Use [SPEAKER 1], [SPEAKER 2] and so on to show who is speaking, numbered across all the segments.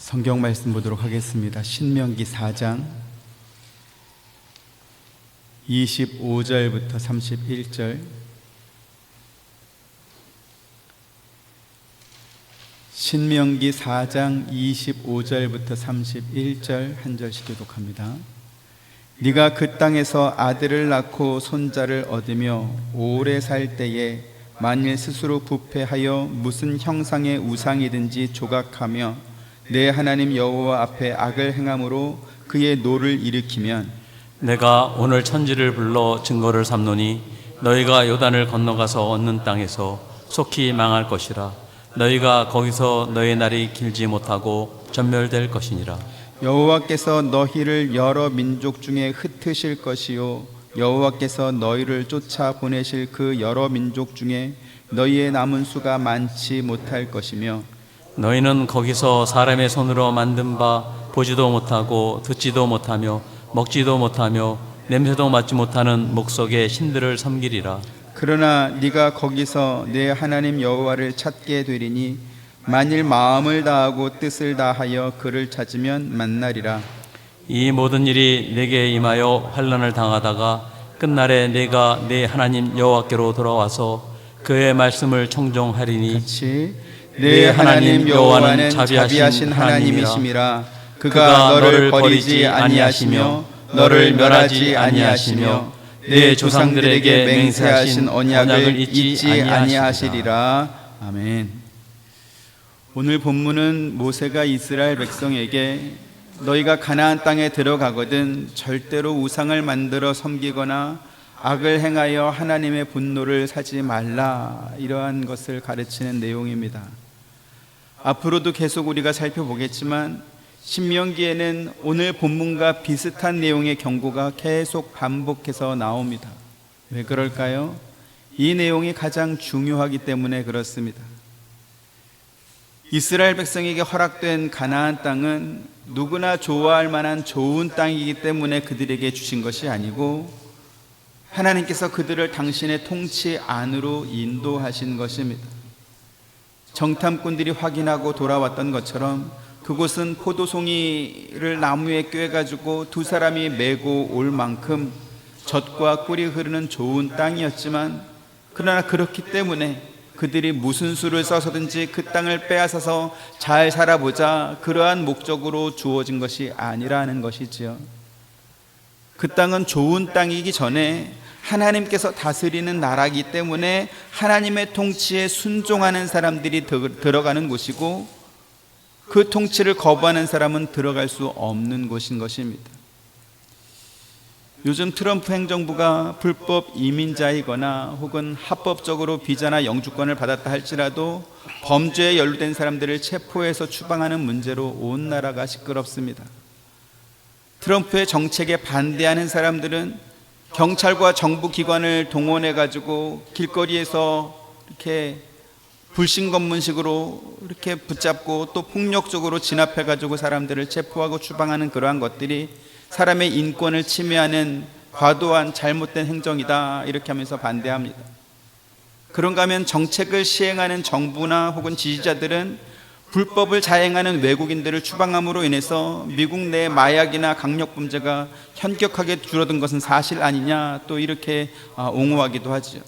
[SPEAKER 1] 성경 말씀 보도록 하겠습니다. 신명기 4장 25절부터 31절. 신명기 4장 25절부터 31절 한 절씩 교독합니다. 네가 그 땅에서 아들을 낳고 손자를 얻으며 오래 살 때에 만일 스스로 부패하여 무슨 형상의 우상이든지 조각하며 내 하나님 여호와 앞에 악을 행함으로 그의 노를 일으키면
[SPEAKER 2] 내가 오늘 천지를 불러 증거를 삼노니 너희가 요단을 건너가서 얻는 땅에서 속히 망할 것이라. 너희가 거기서 너희 날이 길지 못하고 전멸될 것이니라.
[SPEAKER 1] 여호와께서 너희를 여러 민족 중에 흩으실 것이요 여호와께서 너희를 쫓아 보내실 그 여러 민족 중에 너희의 남은 수가 많지 못할 것이며
[SPEAKER 2] 너희는 거기서 사람의 손으로 만든 바 보지도 못하고 듣지도 못하며 먹지도 못하며 냄새도 맡지 못하는 목석의 신들을 섬기리라.
[SPEAKER 1] 그러나 네가 거기서 내 하나님 여호와를 찾게 되리니 만일 마음을 다하고 뜻을 다하여 그를 찾으면 만나리라.
[SPEAKER 2] 이 모든 일이 내게 임하여 환난을 당하다가 끝날에 내가 내 하나님 여호와께로 돌아와서 그의 말씀을 청종하리니
[SPEAKER 1] 같이 내 하나님 여호와는 자비하신 하나님이심이라. 그가 너를 버리지 아니하시며 너를 멸하지 아니하시며 내 조상들에게 맹세하신 언약을 잊지 아니하시리라. 아멘. 오늘 본문은 모세가 이스라엘 백성에게 너희가 가나안 땅에 들어가거든 절대로 우상을 만들어 섬기거나 악을 행하여 하나님의 분노를 사지 말라, 이러한 것을 가르치는 내용입니다. 앞으로도 계속 우리가 살펴보겠지만 신명기에는 오늘 본문과 비슷한 내용의 경고가 계속 반복해서 나옵니다. 왜 그럴까요? 이 내용이 가장 중요하기 때문에 그렇습니다. 이스라엘 백성에게 허락된 가나안 땅은 누구나 좋아할 만한 좋은 땅이기 때문에 그들에게 주신 것이 아니고 하나님께서 그들을 당신의 통치 안으로 인도하신 것입니다. 정탐꾼들이 확인하고 돌아왔던 것처럼 그곳은 포도송이를 나무에 꿰가지고 두 사람이 메고 올 만큼 젖과 꿀이 흐르는 좋은 땅이었지만, 그러나 그렇기 때문에 그들이 무슨 수를 써서든지 그 땅을 빼앗아서 잘 살아보자, 그러한 목적으로 주어진 것이 아니라는 것이지요. 그 땅은 좋은 땅이기 전에 하나님께서 다스리는 나라이기 때문에 하나님의 통치에 순종하는 사람들이 들어가는 곳이고, 그 통치를 거부하는 사람은 들어갈 수 없는 곳인 것입니다. 요즘 트럼프 행정부가 불법 이민자이거나 혹은 합법적으로 비자나 영주권을 받았다 할지라도 범죄에 연루된 사람들을 체포해서 추방하는 문제로 온 나라가 시끄럽습니다. 트럼프의 정책에 반대하는 사람들은 경찰과 정부 기관을 동원해 가지고 길거리에서 이렇게 불신검문식으로 이렇게 붙잡고 또 폭력적으로 진압해 가지고 사람들을 체포하고 추방하는 그러한 것들이 사람의 인권을 침해하는 과도한 잘못된 행정이다, 이렇게 하면서 반대합니다. 그런가 하면 정책을 시행하는 정부나 혹은 지지자들은 불법을 자행하는 외국인들을 추방함으로 인해서 미국 내 마약이나 강력범죄가 현격하게 줄어든 것은 사실 아니냐, 또 이렇게 옹호하기도 하죠.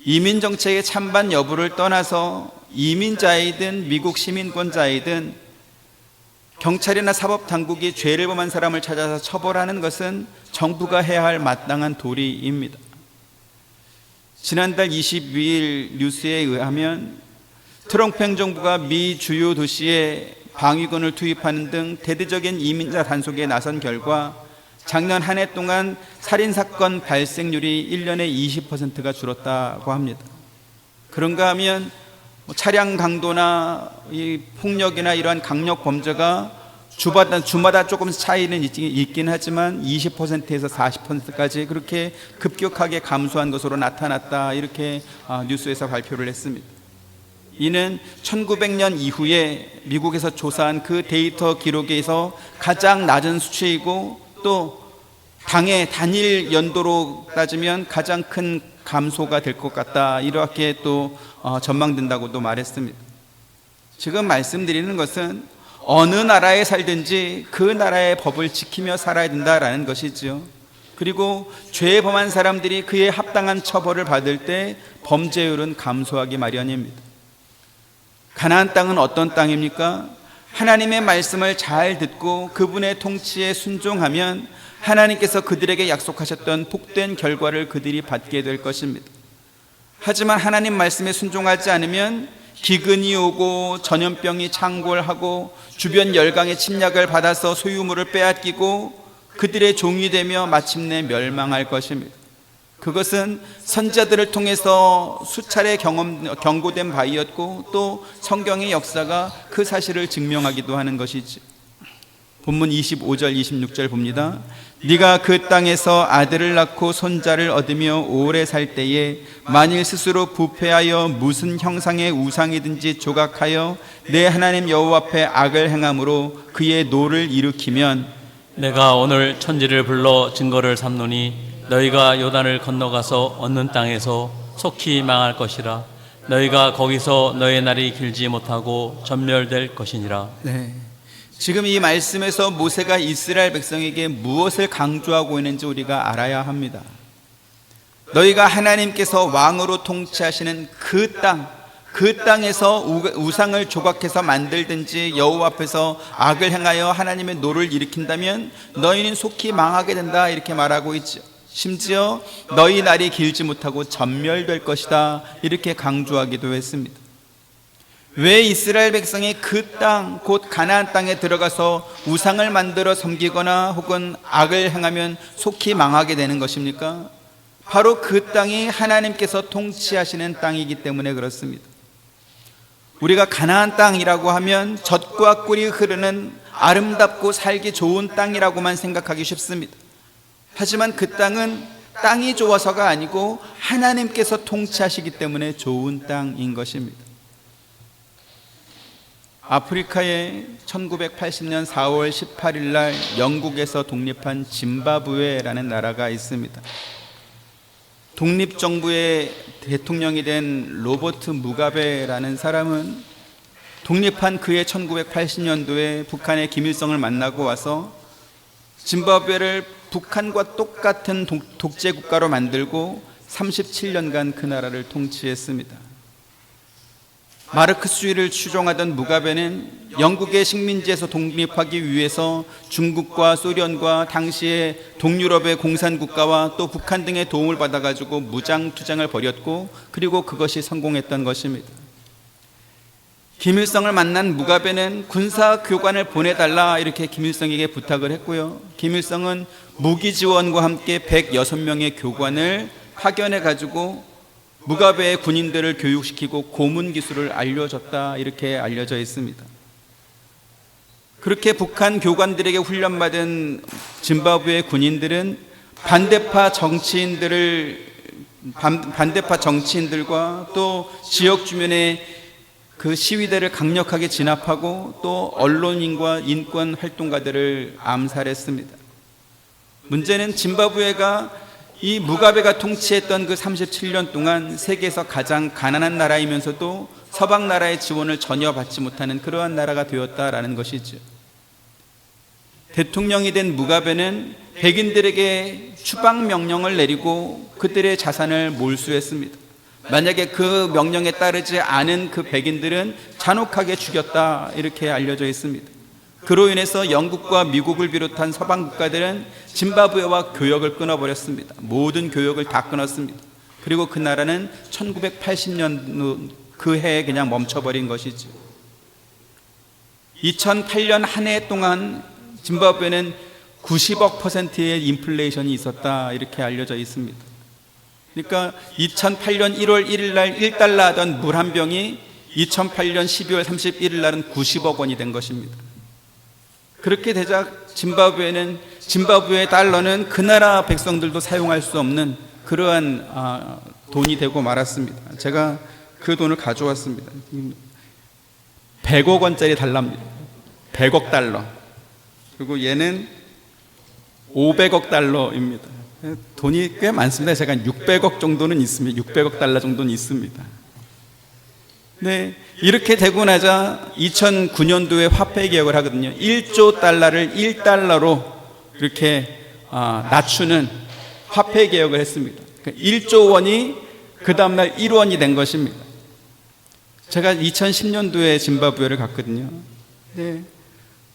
[SPEAKER 1] 이민정책의 찬반 여부를 떠나서 이민자이든 미국 시민권자이든 경찰이나 사법당국이 죄를 범한 사람을 찾아서 처벌하는 것은 정부가 해야 할 마땅한 도리입니다. 지난달 22일 뉴스에 의하면 트럼프 행정부가 미 주요 도시에 방위군을 투입하는 등 대대적인 이민자 단속에 나선 결과 작년 한 해 동안 살인사건 발생률이 1년에 20%가 줄었다고 합니다. 그런가 하면 차량 강도나 이 폭력이나 이러한 강력 범죄가 주마다 조금 차이는 있긴 하지만 20%에서 40%까지 그렇게 급격하게 감소한 것으로 나타났다, 이렇게 뉴스에서 발표를 했습니다. 이는 1900년 이후에 미국에서 조사한 그 데이터 기록에서 가장 낮은 수치이고, 또 당의 단일 연도로 따지면 가장 큰 감소가 될 것 같다, 이렇게 또 전망된다고도 말했습니다. 지금 말씀드리는 것은 어느 나라에 살든지 그 나라의 법을 지키며 살아야 된다라는 것이지요. 그리고 죄에 범한 사람들이 그에 합당한 처벌을 받을 때 범죄율은 감소하기 마련입니다. 가나안 땅은 어떤 땅입니까? 하나님의 말씀을 잘 듣고 그분의 통치에 순종하면 하나님께서 그들에게 약속하셨던 복된 결과를 그들이 받게 될 것입니다. 하지만 하나님 말씀에 순종하지 않으면 기근이 오고 전염병이 창궐하고 주변 열강의 침략을 받아서 소유물을 빼앗기고 그들의 종이 되며 마침내 멸망할 것입니다. 그것은 선지자들을 통해서 수차례 경고된 바이었고 또 성경의 역사가 그 사실을 증명하기도 하는 것이지. 본문 25절 26절 봅니다. 네가 그 땅에서 아들을 낳고 손자를 얻으며 오래 살 때에 만일 스스로 부패하여 무슨 형상의 우상이든지 조각하여 내 하나님 여호와 앞에 악을 행함으로 그의 노를 일으키면
[SPEAKER 2] 내가 오늘 천지를 불러 증거를 삼노니 너희가 요단을 건너가서 얻는 땅에서 속히 망할 것이라. 너희가 거기서 너의 날이 길지 못하고 전멸될 것이니라.
[SPEAKER 1] 네. 지금 이 말씀에서 모세가 이스라엘 백성에게 무엇을 강조하고 있는지 우리가 알아야 합니다. 너희가 하나님께서 왕으로 통치하시는 그 땅에서 우상을 조각해서 만들든지 여호와 앞에서 악을 행하여 하나님의 노를 일으킨다면 너희는 속히 망하게 된다, 이렇게 말하고 있죠. 심지어 너희 날이 길지 못하고 전멸될 것이다, 이렇게 강조하기도 했습니다. 왜 이스라엘 백성이 그 땅, 곧 가나안 땅에 들어가서 우상을 만들어 섬기거나 혹은 악을 행하면 속히 망하게 되는 것입니까? 바로 그 땅이 하나님께서 통치하시는 땅이기 때문에 그렇습니다. 우리가 가나안 땅이라고 하면 젖과 꿀이 흐르는 아름답고 살기 좋은 땅이라고만 생각하기 쉽습니다. 하지만 그 땅은 땅이 좋아서가 아니고 하나님께서 통치하시기 때문에 좋은 땅인 것입니다. 아프리카에 1980년 4월 18일 날 영국에서 독립한 짐바브웨라는 나라가 있습니다. 독립정부의 대통령이 된 로버트 무가베라는 사람은 독립한 그해 1980년도에 북한의 김일성을 만나고 와서 짐바브웨를 북한과 똑같은 독재 국가로 만들고 37년간 그 나라를 통치했습니다. 마르크스주의를 추종하던 무가베는 영국의 식민지에서 독립하기 위해서 중국과 소련과 당시의 동유럽의 공산국가와 또 북한 등의 도움을 받아가지고 무장투쟁을 벌였고 그리고 그것이 성공했던 것입니다. 김일성을 만난 무가베는 군사교관을 보내달라 이렇게 김일성에게 부탁을 했고요. 김일성은 무기 지원과 함께 106명의 교관을 파견해가지고 무가베의 군인들을 교육시키고 고문 기술을 알려줬다, 이렇게 알려져 있습니다. 그렇게 북한 교관들에게 훈련받은 짐바브웨 군인들은 반대파 정치인들과 또 지역 주변의 그 시위대를 강력하게 진압하고 또 언론인과 인권 활동가들을 암살했습니다. 문제는 짐바브웨가 이 무가베가 통치했던 그 37년 동안 세계에서 가장 가난한 나라이면서도 서방 나라의 지원을 전혀 받지 못하는 그러한 나라가 되었다라는 것이죠. 대통령이 된 무가베는 백인들에게 추방 명령을 내리고 그들의 자산을 몰수했습니다. 만약에 그 명령에 따르지 않은 그 백인들은 잔혹하게 죽였다, 이렇게 알려져 있습니다. 그로 인해서 영국과 미국을 비롯한 서방 국가들은 짐바브웨와 교역을 끊어버렸습니다. 모든 교역을 다 끊었습니다. 그리고 그 나라는 1980년 그 해에 그냥 멈춰버린 것이죠. 2008년 한 해 동안 짐바브웨는 90억%의 인플레이션이 있었다, 이렇게 알려져 있습니다. 그러니까 2008년 1월 1일 날 1달러 하던 물 한 병이 2008년 12월 31일 날은 90억 원이 된 것입니다. 그렇게 되자 짐바브웨 달러는 그 나라 백성들도 사용할 수 없는 그러한 돈이 되고 말았습니다. 제가 그 돈을 가져왔습니다. 100억 원짜리 달러입니다. 100억 달러. 그리고 얘는 500억 달러입니다. 돈이 꽤 많습니다. 제가 600억 정도는 있습니다. 600억 달러 정도는 있습니다. 네, 이렇게 되고 나자 2009년도에 화폐 개혁을 하거든요. 1조 달러를 1달러로 이렇게 낮추는 화폐 개혁을 했습니다. 1조 원이 그 다음날 1원이 된 것입니다. 제가 2010년도에 짐바브웨를 갔거든요. 네,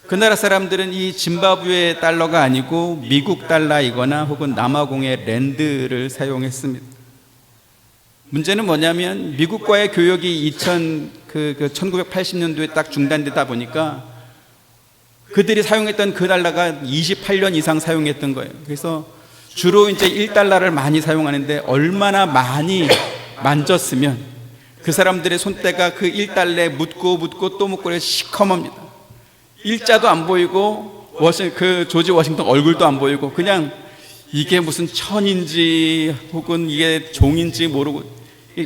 [SPEAKER 1] 그 나라 사람들은 이 짐바브웨 달러가 아니고 미국 달러이거나 혹은 남아공의 랜드를 사용했습니다. 문제는 뭐냐면 미국과의 교역이 1980년도에 딱 중단되다 보니까 그들이 사용했던 그 달러가 28년 이상 사용했던 거예요. 그래서 주로 이제 1달러를 많이 사용하는데 얼마나 많이 만졌으면 그 사람들의 손때가 그 1달러에 묻고 또 묻고 시커멉니다. 일자도 안 보이고 그 조지 워싱턴 얼굴도 안 보이고 그냥 이게 무슨 천인지 혹은 이게 종인지 모르고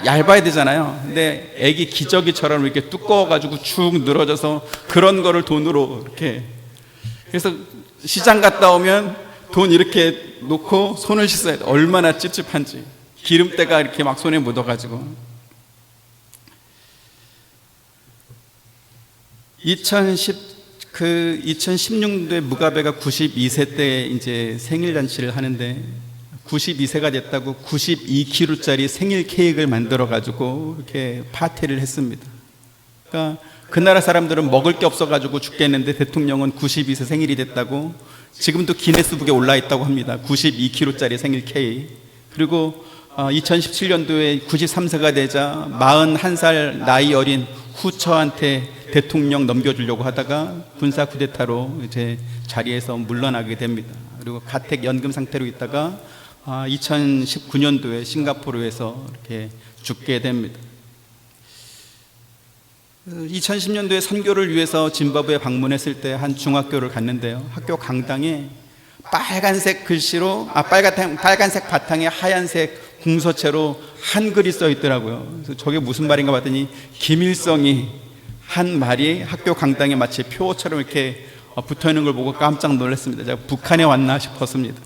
[SPEAKER 1] 얇아야 되잖아요. 근데 애기 기저귀처럼 이렇게 두꺼워가지고 축 늘어져서 그런 거를 돈으로 이렇게, 그래서 시장 갔다 오면 돈 이렇게 놓고 손을 씻어야 돼. 얼마나 찝찝한지. 기름때가 이렇게 막 손에 묻어가지고. 2016년도에 무가베가 92세 때 이제 생일 잔치를 하는데 92세가 됐다고 92kg짜리 생일 케이크를 만들어 가지고 이렇게 파티를 했습니다. 그러니까 그 나라 사람들은 먹을 게 없어 가지고 죽겠는데 대통령은 92세 생일이 됐다고 지금도 기네스북에 올라 있다고 합니다. 92kg짜리 생일 케이크. 그리고 2017년도에 93세가 되자 41살 나이 어린 후처한테 대통령 넘겨주려고 하다가 군사 쿠데타로 이제 자리에서 물러나게 됩니다. 그리고 가택 연금 상태로 있다가 2019년도에 싱가포르에서 이렇게 죽게 됩니다. 2010년도에 선교를 위해서 짐바브웨 방문했을 때 한 중학교를 갔는데요. 학교 강당에 빨간색 글씨로 빨간색 바탕에 하얀색 궁서체로 한글이 써 있더라고요. 그래서 저게 무슨 말인가 봤더니 김일성이 한 말이 학교 강당에 마치 표처럼 이렇게 붙어 있는 걸 보고 깜짝 놀랐습니다. 제가 북한에 왔나 싶었습니다.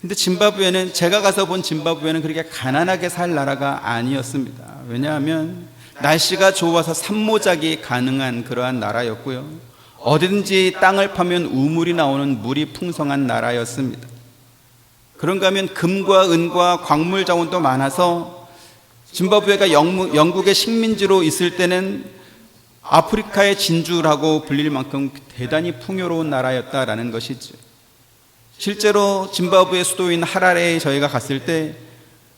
[SPEAKER 1] 근데 짐바브웨는, 제가 가서 본 짐바브웨는 그렇게 가난하게 살 나라가 아니었습니다. 왜냐하면 날씨가 좋아서 산모작이 가능한 그러한 나라였고요. 어디든지 땅을 파면 우물이 나오는 물이 풍성한 나라였습니다. 그런가 하면 금과 은과 광물 자원도 많아서 짐바브웨가 영국의 식민지로 있을 때는 아프리카의 진주라고 불릴 만큼 대단히 풍요로운 나라였다라는 것이죠. 실제로 짐바브웨 수도인 하라레에 저희가 갔을 때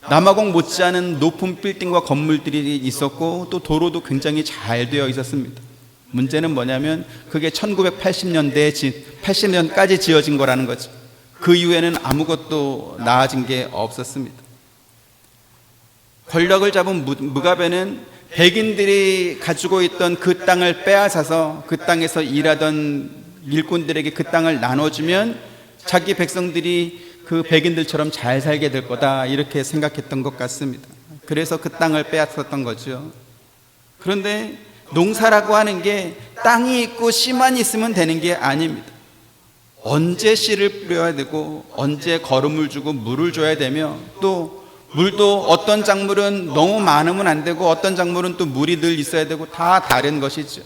[SPEAKER 1] 남아공 못지않은 높은 빌딩과 건물들이 있었고 또 도로도 굉장히 잘 되어 있었습니다. 문제는 뭐냐면 그게 80년까지 지어진 거라는 거죠. 그 이후에는 아무것도 나아진 게 없었습니다. 권력을 잡은 무가베는 백인들이 가지고 있던 그 땅을 빼앗아서 그 땅에서 일하던 일꾼들에게 그 땅을 나눠주면 자기 백성들이 그 백인들처럼 잘 살게 될 거다, 이렇게 생각했던 것 같습니다. 그래서 그 땅을 빼앗았던 거죠. 그런데 농사라고 하는 게 땅이 있고 씨만 있으면 되는 게 아닙니다. 언제 씨를 뿌려야 되고 언제 거름을 주고 물을 줘야 되며, 또 물도 어떤 작물은 너무 많으면 안 되고 어떤 작물은 또 물이 늘 있어야 되고 다 다른 것이죠.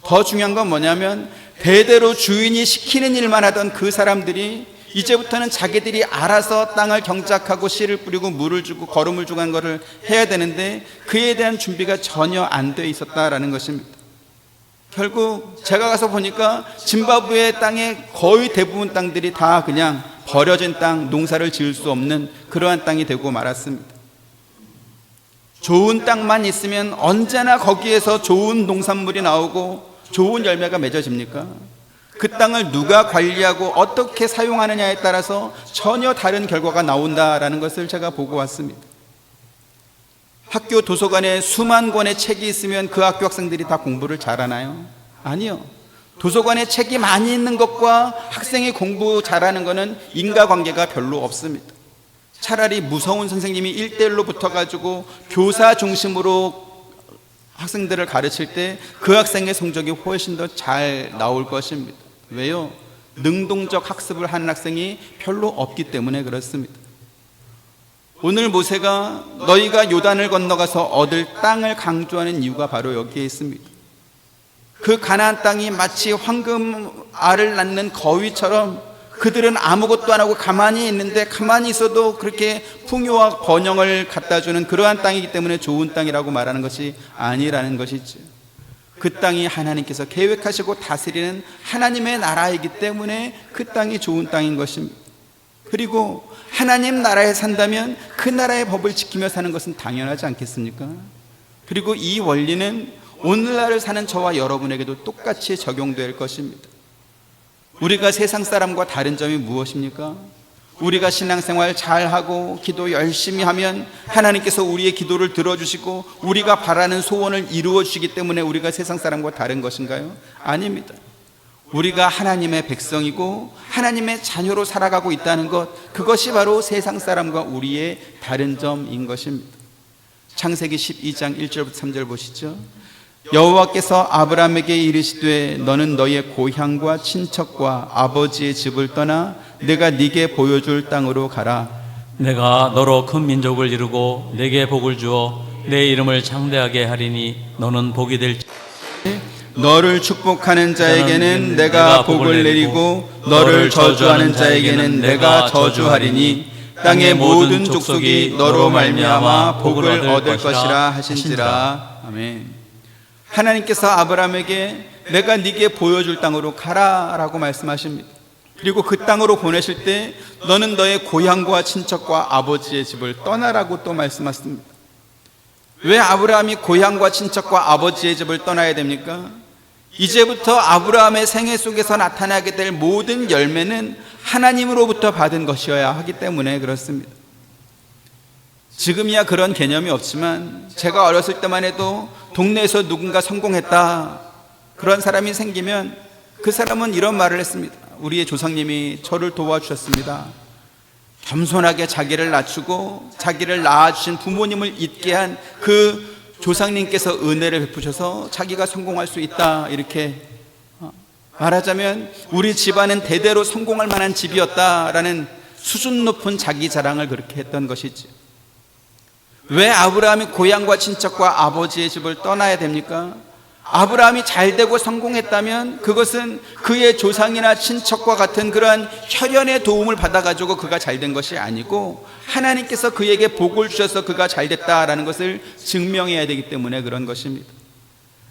[SPEAKER 1] 더 중요한 건 뭐냐면 대대로 주인이 시키는 일만 하던 그 사람들이 이제부터는 자기들이 알아서 땅을 경작하고 씨를 뿌리고 물을 주고 거름을 주고 하는 것을 해야 되는데 그에 대한 준비가 전혀 안 돼 있었다라는 것입니다. 결국 제가 가서 보니까 짐바브웨 땅의 거의 대부분 땅들이 다 그냥 버려진 땅, 농사를 지을 수 없는 그러한 땅이 되고 말았습니다. 좋은 땅만 있으면 언제나 거기에서 좋은 농산물이 나오고 좋은 열매가 맺어집니까? 그 땅을 누가 관리하고 어떻게 사용하느냐에 따라서 전혀 다른 결과가 나온다라는 것을 제가 보고 왔습니다. 학교 도서관에 수만 권의 책이 있으면 그 학교 학생들이 다 공부를 잘하나요? 아니요. 도서관에 책이 많이 있는 것과 학생이 공부 잘하는 것은 인과관계가 별로 없습니다. 차라리 무서운 선생님이 1대1로 붙어가지고 교사 중심으로 학생들을 가르칠 때 그 학생의 성적이 훨씬 더 잘 나올 것입니다. 왜요? 능동적 학습을 하는 학생이 별로 없기 때문에 그렇습니다. 오늘 모세가 너희가 요단을 건너가서 얻을 땅을 강조하는 이유가 바로 여기에 있습니다. 그 가나안 땅이 마치 황금 알을 낳는 거위처럼 그들은 아무것도 안 하고 가만히 있는데 가만히 있어도 그렇게 풍요와 번영을 갖다 주는 그러한 땅이기 때문에 좋은 땅이라고 말하는 것이 아니라는 것이죠. 그 땅이 하나님께서 계획하시고 다스리는 하나님의 나라이기 때문에 그 땅이 좋은 땅인 것입니다. 그리고 하나님 나라에 산다면 그 나라의 법을 지키며 사는 것은 당연하지 않겠습니까? 그리고 이 원리는 오늘날 사는 저와 여러분에게도 똑같이 적용될 것입니다. 우리가 세상 사람과 다른 점이 무엇입니까? 우리가 신앙생활 잘하고 기도 열심히 하면 하나님께서 우리의 기도를 들어주시고 우리가 바라는 소원을 이루어 주시기 때문에 우리가 세상 사람과 다른 것인가요? 아닙니다. 우리가 하나님의 백성이고 하나님의 자녀로 살아가고 있다는 것, 그것이 바로 세상 사람과 우리의 다른 점인 것입니다. 창세기 12장 1절부터 3절 보시죠. 여호와께서 아브라함에게 이르시되 너는 너의 고향과 친척과 아버지의 집을 떠나 내가 네게 보여줄 땅으로 가라.
[SPEAKER 2] 내가 너로 큰 민족을 이루고 내게 복을 주어 내 이름을 창대하게 하리니 너는 복이 될지.
[SPEAKER 1] 너를 축복하는 자에게는 내가 복을 내리고 너를 저주하는 자에게는 내가 저주하리니 땅의 모든 족속이 너로 말미암아 복을 얻을 것이라 하신지라. 아멘. 하나님께서 아브라함에게 내가 네게 보여줄 땅으로 가라라고 말씀하십니다. 그리고 그 땅으로 보내실 때 너는 너의 고향과 친척과 아버지의 집을 떠나라고 또 말씀하십니다. 왜 아브라함이 고향과 친척과 아버지의 집을 떠나야 됩니까? 이제부터 아브라함의 생애 속에서 나타나게 될 모든 열매는 하나님으로부터 받은 것이어야 하기 때문에 그렇습니다. 지금이야 그런 개념이 없지만 제가 어렸을 때만 해도 동네에서 누군가 성공했다, 그런 사람이 생기면 그 사람은 이런 말을 했습니다. 우리의 조상님이 저를 도와주셨습니다. 겸손하게 자기를 낮추고 자기를 낳아주신 부모님을 잊게 한 그 조상님께서 은혜를 베푸셔서 자기가 성공할 수 있다, 이렇게 말하자면 우리 집안은 대대로 성공할 만한 집이었다라는 수준 높은 자기 자랑을 그렇게 했던 것이지. 왜 아브라함이 고향과 친척과 아버지의 집을 떠나야 됩니까? 아브라함이 잘되고 성공했다면 그것은 그의 조상이나 친척과 같은 그러한 혈연의 도움을 받아가지고 그가 잘된 것이 아니고 하나님께서 그에게 복을 주셔서 그가 잘됐다라는 것을 증명해야 되기 때문에 그런 것입니다.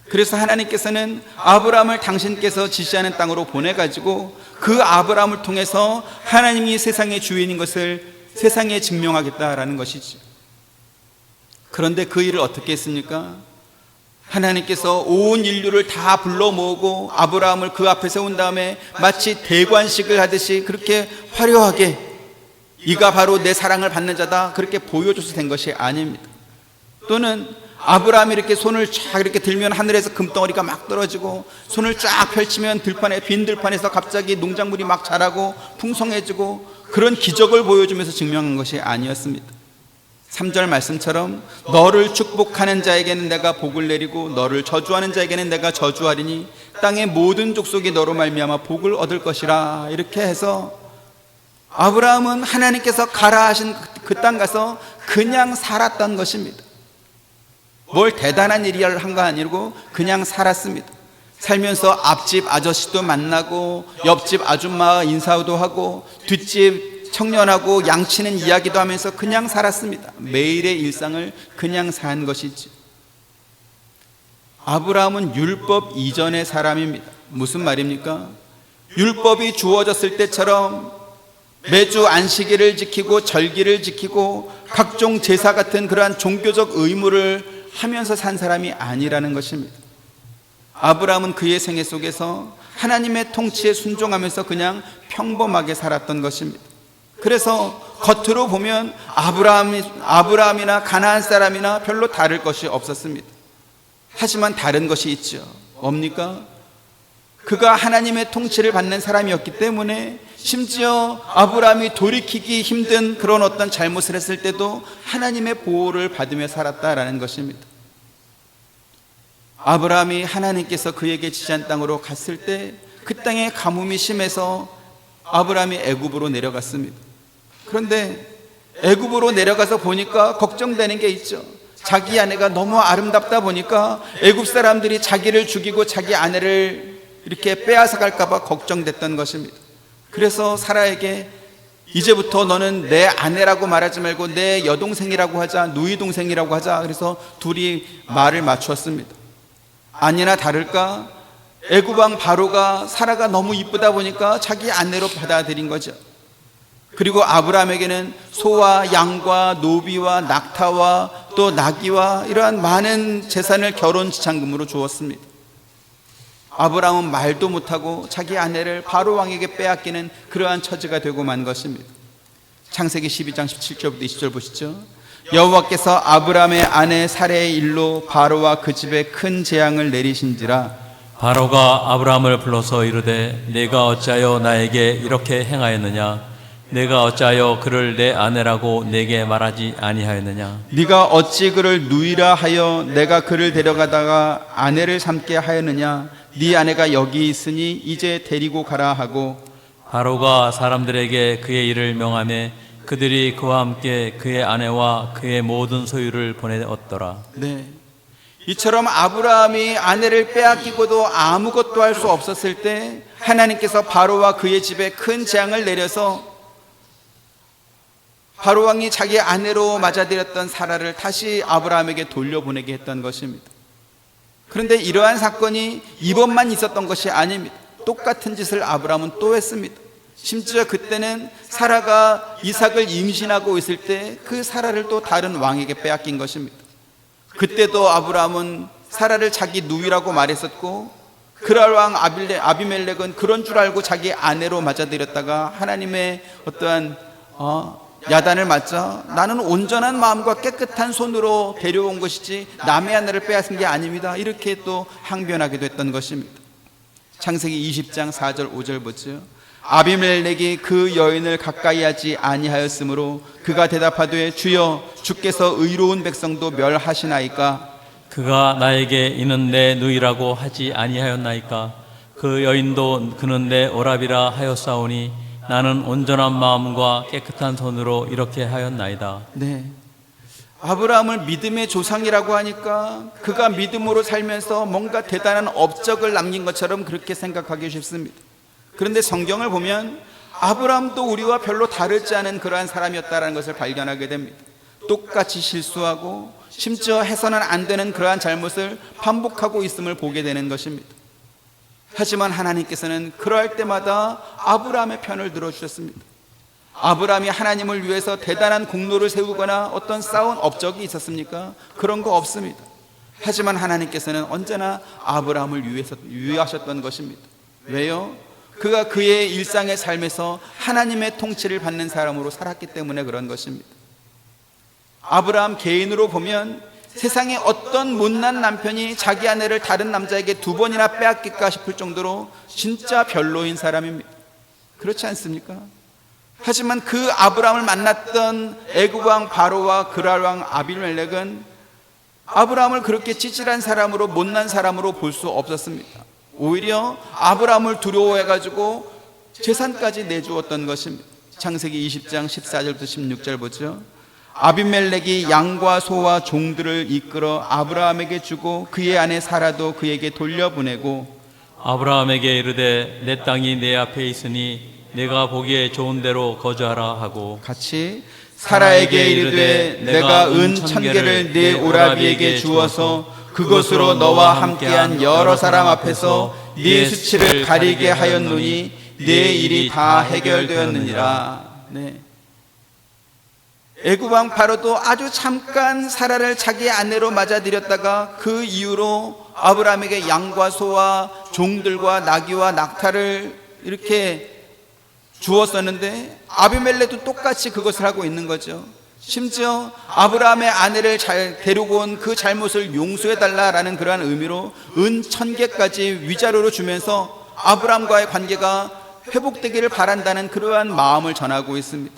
[SPEAKER 1] 그래서 하나님께서는 아브라함을 당신께서 지시하는 땅으로 보내가지고 그 아브라함을 통해서 하나님이 세상의 주인인 것을 세상에 증명하겠다라는 것이죠. 그런데 그 일을 어떻게 했습니까? 하나님께서 온 인류를 다 불러 모으고 아브라함을 그 앞에 세운 다음에 마치 대관식을 하듯이 그렇게 화려하게 이가 바로 내 사랑을 받는 자다, 그렇게 보여줘서 된 것이 아닙니다. 또는 아브라함이 이렇게 손을 쫙 이렇게 들면 하늘에서 금덩어리가 막 떨어지고 손을 쫙 펼치면 들판에, 빈 들판에서 갑자기 농작물이 막 자라고 풍성해지고 그런 기적을 보여주면서 증명한 것이 아니었습니다. 3절 말씀처럼 너를 축복하는 자에게는 내가 복을 내리고 너를 저주하는 자에게는 내가 저주하리니 땅의 모든 족속이 너로 말미암아 복을 얻을 것이라, 이렇게 해서 아브라함은 하나님께서 가라 하신 그 땅 가서 그냥 살았던 것입니다. 뭘 대단한 일을 한 거 아니고 그냥 살았습니다. 살면서 앞집 아저씨도 만나고 옆집 아줌마 인사도 하고 뒷집 청년하고 양치는 이야기도 하면서 그냥 살았습니다. 매일의 일상을 그냥 산 것이지. 아브라함은 율법 이전의 사람입니다. 무슨 말입니까? 율법이 주어졌을 때처럼 매주 안식일을 지키고 절기를 지키고 각종 제사 같은 그러한 종교적 의무를 하면서 산 사람이 아니라는 것입니다. 아브라함은 그의 생애 속에서 하나님의 통치에 순종하면서 그냥 평범하게 살았던 것입니다. 그래서 겉으로 보면 아브라함이나 가나안 사람이나 별로 다를 것이 없었습니다. 하지만 다른 것이 있죠. 뭡니까? 그가 하나님의 통치를 받는 사람이었기 때문에 심지어 아브라함이 돌이키기 힘든 그런 어떤 잘못을 했을 때도 하나님의 보호를 받으며 살았다라는 것입니다. 아브라함이 하나님께서 그에게 지시한 땅으로 갔을 때 그 땅에 가뭄이 심해서 아브라함이 애굽으로 내려갔습니다. 그런데 애굽으로 내려가서 보니까 걱정되는 게 있죠. 자기 아내가 너무 아름답다 보니까 애굽 사람들이 자기를 죽이고 자기 아내를 이렇게 빼앗아 갈까 봐 걱정됐던 것입니다. 그래서 사라에게 이제부터 너는 내 아내라고 말하지 말고 내 여동생이라고 하자, 누이 동생이라고 하자. 그래서 둘이 말을 맞추었습니다. 아니나 다를까 애굽 왕 바로가 사라가 너무 이쁘다 보니까 자기 아내로 받아들인 거죠. 그리고 아브라함에게는 소와 양과 노비와 낙타와 또 나귀와 이러한 많은 재산을 결혼 지참금으로 주었습니다. 아브라함은 말도 못하고 자기 아내를 바로 왕에게 빼앗기는 그러한 처지가 되고 만 것입니다. 창세기 12장 17절부터 20절 보시죠. 여호와께서 아브라함의 아내 사레의 일로 바로와 그 집에 큰 재앙을 내리신지라.
[SPEAKER 2] 바로가 아브라함을 불러서 이르되 내가 어찌하여 나에게 이렇게 행하였느냐? 내가 어찌하여 그를 내 아내라고 내게 말하지 아니하였느냐?
[SPEAKER 1] 네가 어찌 그를 누이라 하여 내가 그를 데려가다가 아내를 삼게 하였느냐? 네 아내가 여기 있으니 이제 데리고 가라 하고.
[SPEAKER 2] 바로가 사람들에게 그의 일을 명하매 그들이 그와 함께 그의 아내와 그의 모든 소유를 보내었더라.
[SPEAKER 1] 네, 이처럼 아브라함이 아내를 빼앗기고도 아무것도 할 수 없었을 때 하나님께서 바로와 그의 집에 큰 재앙을 내려서 바로 왕이 자기 아내로 맞아들였던 사라를 다시 아브라함에게 돌려보내게 했던 것입니다. 그런데 이러한 사건이 이번만 있었던 것이 아닙니다. 똑같은 짓을 아브라함은 또 했습니다. 심지어 그때는 사라가 이삭을 임신하고 있을 때 그 사라를 또 다른 왕에게 빼앗긴 것입니다. 그때도 아브라함은 사라를 자기 누이라고 말했었고, 그랄 왕 아비멜렉은 그런 줄 알고 자기 아내로 맞아들였다가 하나님의 어떠한 야단을 맞자 나는 온전한 마음과 깨끗한 손으로 데려온 것이지 남의 아내를 빼앗은 게 아닙니다, 이렇게 또 항변하게 됐던 것입니다. 창세기 20장 4절 5절 보죠. 아비멜렉이 그 여인을 가까이 하지 아니하였으므로 그가 대답하되 주여 주께서 의로운 백성도 멸하시나이까?
[SPEAKER 2] 그가 나에게 이는 내 누이라고 하지 아니하였나이까? 그 여인도 그는 내 오라비라 하였사오니 나는 온전한 마음과 깨끗한 손으로 이렇게 하였나이다.
[SPEAKER 1] 네, 아브라함을 믿음의 조상이라고 하니까 그가 믿음으로 살면서 뭔가 대단한 업적을 남긴 것처럼 그렇게 생각하기 쉽습니다. 그런데 성경을 보면 아브라함도 우리와 별로 다르지 않은 그러한 사람이었다는 것을 발견하게 됩니다. 똑같이 실수하고 심지어 해서는 안 되는 그러한 잘못을 반복하고 있음을 보게 되는 것입니다. 하지만 하나님께서는 그러할 때마다 아브라함의 편을 들어주셨습니다. 아브라함이 하나님을 위해서 대단한 공로를 세우거나 어떤 쌓은 업적이 있었습니까? 그런 거 없습니다. 하지만 하나님께서는 언제나 아브라함을 위하셨던 것입니다. 왜요? 그가 그의 일상의 삶에서 하나님의 통치를 받는 사람으로 살았기 때문에 그런 것입니다. 아브라함 개인으로 보면 세상에 어떤 못난 남편이 자기 아내를 다른 남자에게 2번이나 빼앗길까 싶을 정도로 진짜 별로인 사람입니다. 그렇지 않습니까? 하지만 그 아브라함을 만났던 애굽 왕 바로와 그랄 왕 아비멜렉은 아브라함을 그렇게 찌질한 사람으로, 못난 사람으로 볼 수 없었습니다. 오히려 아브라함을 두려워해가지고 재산까지 내주었던 것입니다. 창세기 20장 14절부터 16절 보죠. 아비멜렉이 양과 소와 종들을 이끌어 아브라함에게 주고 그의 아내 사라도 그에게 돌려보내고
[SPEAKER 2] 아브라함에게 이르되 내 땅이 내 앞에 있으니 내가 보기에 좋은 대로 거주하라 하고
[SPEAKER 1] 같이 사라에게 이르되 내가 은 1000개를 네 오라비에게 주어서 그것으로 너와 함께한 여러 사람 앞에서 네 수치를 가리게 하였노니 네 일이 다 해결되었느니라. 네. 애굽 왕 바로도 아주 잠깐 사라를 자기 아내로 맞아들였다가 그 이후로 아브라함에게 양과 소와 종들과 나귀와 낙타를 이렇게 주었었는데 아비멜렉도 똑같이 그것을 하고 있는 거죠. 심지어 아브라함의 아내를 데리고 온 그 잘못을 용서해달라라는 그러한 의미로 은 1000개까지 위자료로 주면서 아브라함과의 관계가 회복되기를 바란다는 그러한 마음을 전하고 있습니다.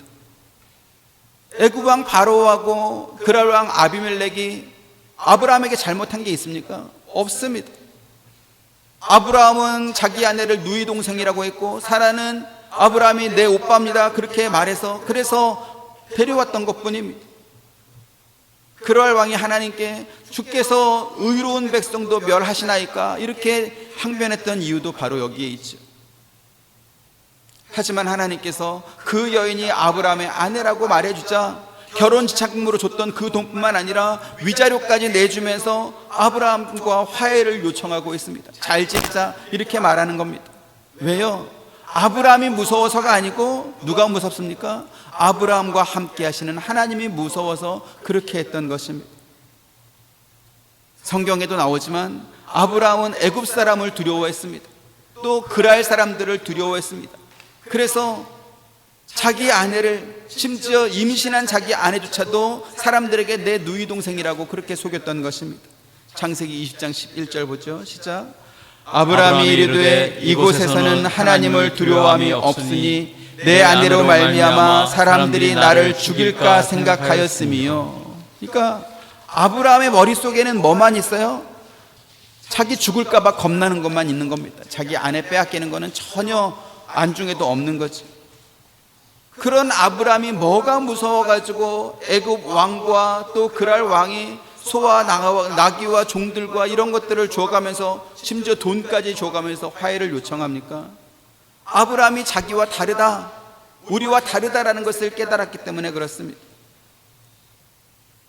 [SPEAKER 1] 애굽 왕 바로하고 그랄 왕 아비멜렉이 아브라함에게 잘못한 게 있습니까? 없습니다. 아브라함은 자기 아내를 누이 동생이라고 했고 사라는 아브라함이 내 오빠입니다 그렇게 말해서 그래서 데려왔던 것뿐입니다. 그러할 왕이 하나님께 주께서 의로운 백성도 멸하시나이까 이렇게 항변했던 이유도 바로 여기에 있죠. 하지만 하나님께서 그 여인이 아브라함의 아내라고 말해주자 결혼 지참금으로 줬던 그 돈뿐만 아니라 위자료까지 내주면서 아브라함과 화해를 요청하고 있습니다. 잘 지내자 이렇게 말하는 겁니다. 왜요? 아브라함이 무서워서가 아니고 누가 무섭습니까? 아브라함과 함께 하시는 하나님이 무서워서 그렇게 했던 것입니다. 성경에도 나오지만 아브라함은 애굽 사람을 두려워했습니다. 또 그랄 사람들을 두려워했습니다. 그래서 자기 아내를, 심지어 임신한 자기 아내조차도 사람들에게 내 누이 동생이라고 그렇게 속였던 것입니다. 창세기 20장 11절 보죠. 시작. 아브라함이 이르되 이곳에서는 하나님을 두려워함이 없으니 내 아내로 말미암아 사람들이 나를 죽일까 생각하였음이요. 그러니까 아브라함의 머릿속에는 뭐만 있어요? 자기 죽을까 봐 겁나는 것만 있는 겁니다. 자기 아내 빼앗기는 거는 전혀 안중에도 없는 거지. 그런 아브라함이 뭐가 무서워가지고 애굽 왕과 또 그랄 왕이 소와 나귀와 종들과 이런 것들을 줘가면서 심지어 돈까지 줘가면서 화해를 요청합니까? 아브라함이 자기와 다르다, 우리와 다르다라는 것을 깨달았기 때문에 그렇습니다.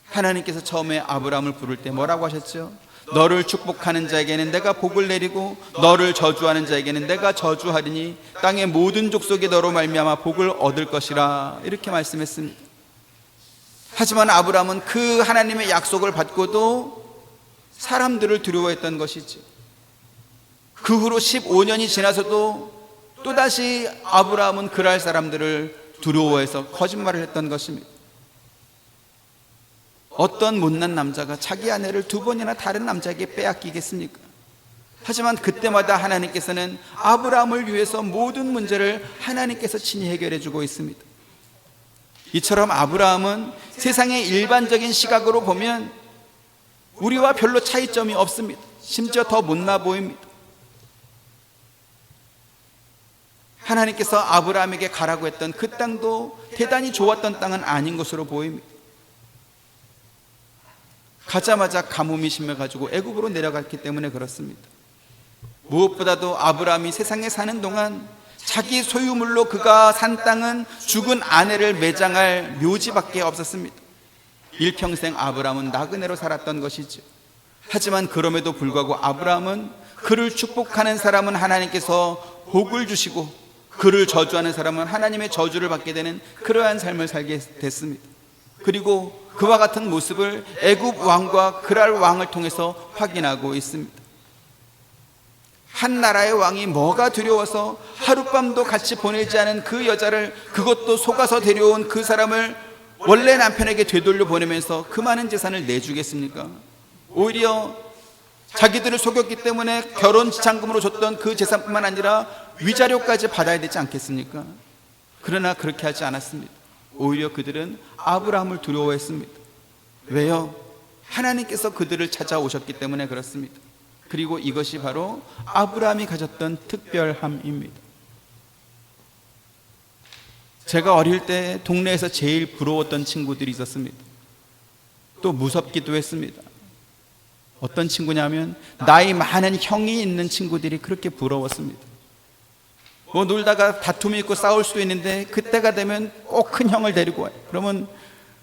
[SPEAKER 1] 하나님께서 처음에 아브라함을 부를 때 뭐라고 하셨죠? 너를 축복하는 자에게는 내가 복을 내리고 너를 저주하는 자에게는 내가 저주하리니 땅의 모든 족속이 너로 말미암아 복을 얻을 것이라 이렇게 말씀했습니다. 하지만 아브라함은 그 하나님의 약속을 받고도 사람들을 두려워했던 것이지. 그 후로 15년이 지나서도 또다시 아브라함은 그랄 사람들을 두려워해서 거짓말을 했던 것입니다. 어떤 못난 남자가 자기 아내를 두 번이나 다른 남자에게 빼앗기겠습니까? 하지만 그때마다 하나님께서는 아브라함을 위해서 모든 문제를 하나님께서 친히 해결해 주고 있습니다. 이처럼 아브라함은 세상의 일반적인 시각으로 보면 우리와 별로 차이점이 없습니다. 심지어 더 못나 보입니다. 하나님께서 아브라함에게 가라고 했던 그 땅도 대단히 좋았던 땅은 아닌 것으로 보입니다. 가자마자 가뭄이 심해가지고 애굽으로 내려갔기 때문에 그렇습니다. 무엇보다도 아브라함이 세상에 사는 동안 자기 소유물로 그가 산 땅은 죽은 아내를 매장할 묘지밖에 없었습니다. 일평생 아브라함은 나그네로 살았던 것이죠. 하지만 그럼에도 불구하고 아브라함은 그를 축복하는 사람은 하나님께서 복을 주시고 그를 저주하는 사람은 하나님의 저주를 받게 되는 그러한 삶을 살게 됐습니다. 그리고 그와 같은 모습을 애굽 왕과 그랄 왕을 통해서 확인하고 있습니다. 한 나라의 왕이 뭐가 두려워서 하룻밤도 같이 보내지 않은 그 여자를, 그것도 속아서 데려온 그 사람을 원래 남편에게 되돌려 보내면서 그 많은 재산을 내주겠습니까? 오히려 자기들을 속였기 때문에 결혼 지참금으로 줬던 그 재산뿐만 아니라 위자료까지 받아야 되지 않겠습니까? 그러나 그렇게 하지 않았습니다. 오히려 그들은 아브라함을 두려워했습니다. 왜요? 하나님께서 그들을 찾아오셨기 때문에 그렇습니다. 그리고 이것이 바로 아브라함이 가졌던 특별함입니다. 제가 어릴 때 동네에서 제일 부러웠던 친구들이 있었습니다. 또 무섭기도 했습니다. 어떤 친구냐면 나이 많은 형이 있는 친구들이 그렇게 부러웠습니다. 뭐 놀다가 다툼이 있고 싸울 수도 있는데 그때가 되면 꼭 큰 형을 데리고 와요. 그러면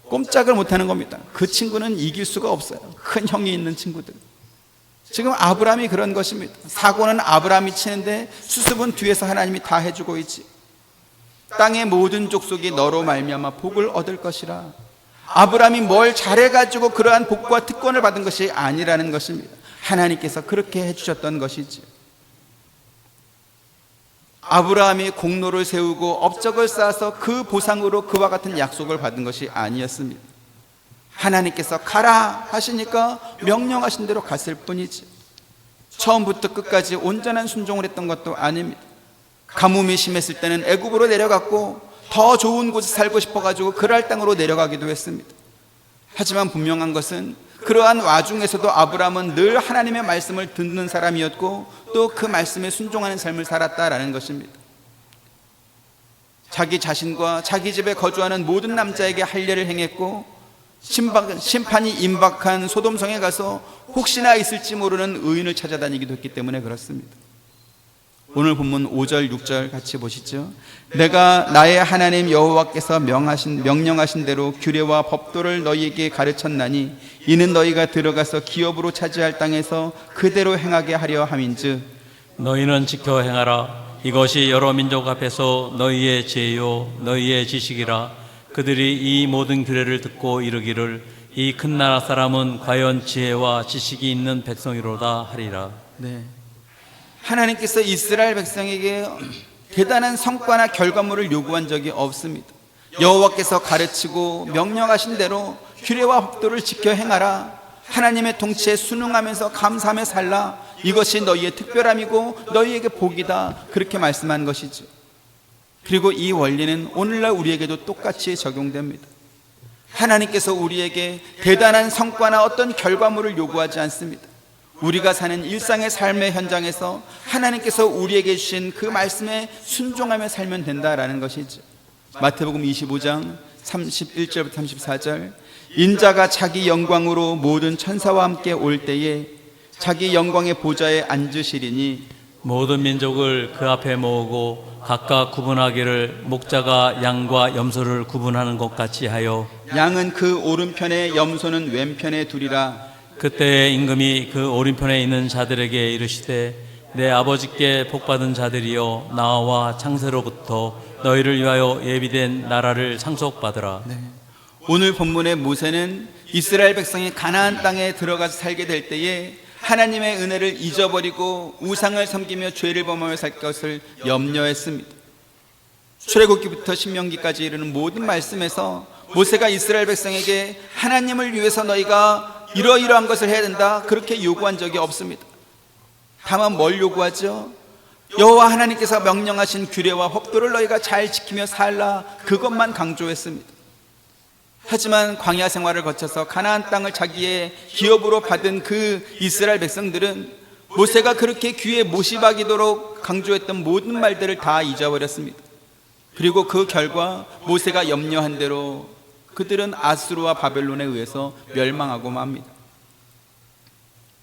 [SPEAKER 1] 꼼짝을 못하는 겁니다. 그 친구는 이길 수가 없어요. 큰 형이 있는 친구들. 지금 아브라함이 그런 것입니다. 사고는 아브라함이 치는데 수습은 뒤에서 하나님이 다 해주고 있지. 땅의 모든 족속이 너로 말미암아 복을 얻을 것이라. 아브라함이 뭘 잘해가지고 그러한 복과 특권을 받은 것이 아니라는 것입니다. 하나님께서 그렇게 해주셨던 것이지. 아브라함이 공로를 세우고 업적을 쌓아서 그 보상으로 그와 같은 약속을 받은 것이 아니었습니다. 하나님께서 가라 하시니까 명령하신 대로 갔을 뿐이지. 처음부터 끝까지 온전한 순종을 했던 것도 아닙니다. 가뭄이 심했을 때는 애굽으로 내려갔고 더 좋은 곳에 살고 싶어가지고 그랄 땅으로 내려가기도 했습니다. 하지만 분명한 것은 그러한 와중에서도 아브라함은 늘 하나님의 말씀을 듣는 사람이었고 또 그 말씀에 순종하는 삶을 살았다라는 것입니다. 자기 자신과 자기 집에 거주하는 모든 남자에게 할례를 행했고 심판이 임박한 소돔성에 가서 혹시나 있을지 모르는 의인을 찾아다니기도 했기 때문에 그렇습니다. 오늘 본문 5절 6절 같이 보시죠. 내가 나의 하나님 여호와께서 명령하신 대로 규례와 법도를 너희에게 가르쳤나니 이는 너희가 들어가서 기업으로 차지할 땅에서 그대로 행하게 하려 함인즉
[SPEAKER 2] 너희는 지켜 행하라. 이것이 여러 민족 앞에서 너희의 지혜요 너희의 지식이라. 그들이 이 모든 규례를 듣고 이르기를 이 큰 나라 사람은 과연 지혜와 지식이 있는 백성이로다 하리라.
[SPEAKER 1] 네. 하나님께서 이스라엘 백성에게 대단한 성과나 결과물을 요구한 적이 없습니다. 여호와께서 가르치고 명령하신 대로 규례와 법도를 지켜 행하라. 하나님의 통치에 순응하면서 감사하며 살라. 이것이 너희의 특별함이고 너희에게 복이다. 그렇게 말씀한 것이죠. 그리고 이 원리는 오늘날 우리에게도 똑같이 적용됩니다. 하나님께서 우리에게 대단한 성과나 어떤 결과물을 요구하지 않습니다. 우리가 사는 일상의 삶의 현장에서 하나님께서 우리에게 주신 그 말씀에 순종하며 살면 된다라는 것이죠. 마태복음 25장 31절부터 34절 인자가 자기 영광으로 모든 천사와 함께 올 때에 자기 영광의 보좌에 앉으시리니
[SPEAKER 2] 모든 민족을 그 앞에 모으고 각각 구분하기를 목자가 양과 염소를 구분하는 것 같이 하여
[SPEAKER 1] 양은 그 오른편에 염소는 왼편에 두리라.
[SPEAKER 2] 그때의 임금이 그 오른편에 있는 자들에게 이르시되 내 아버지께 복받은 자들이여 나와 창세로부터 너희를 위하여 예비된 나라를 상속받으라.
[SPEAKER 1] 네. 오늘 본문의 모세는 이스라엘 백성이 가나안 땅에 들어가서 살게 될 때에 하나님의 은혜를 잊어버리고 우상을 섬기며 죄를 범하며 살 것을 염려했습니다. 출애굽기부터 신명기까지 이르는 모든 말씀에서 모세가 이스라엘 백성에게 하나님을 위해서 너희가 이러이러한 것을 해야 된다 그렇게 요구한 적이 없습니다. 다만 뭘 요구하죠? 여호와 하나님께서 명령하신 규례와 법도를 너희가 잘 지키며 살라 그것만 강조했습니다. 하지만 광야 생활을 거쳐서 가나안 땅을 자기의 기업으로 받은 그 이스라엘 백성들은 모세가 그렇게 귀에 못이 박이도록 강조했던 모든 말들을 다 잊어버렸습니다. 그리고 그 결과 모세가 염려한 대로 그들은 아수르와 바벨론에 의해서 멸망하고 맙니다.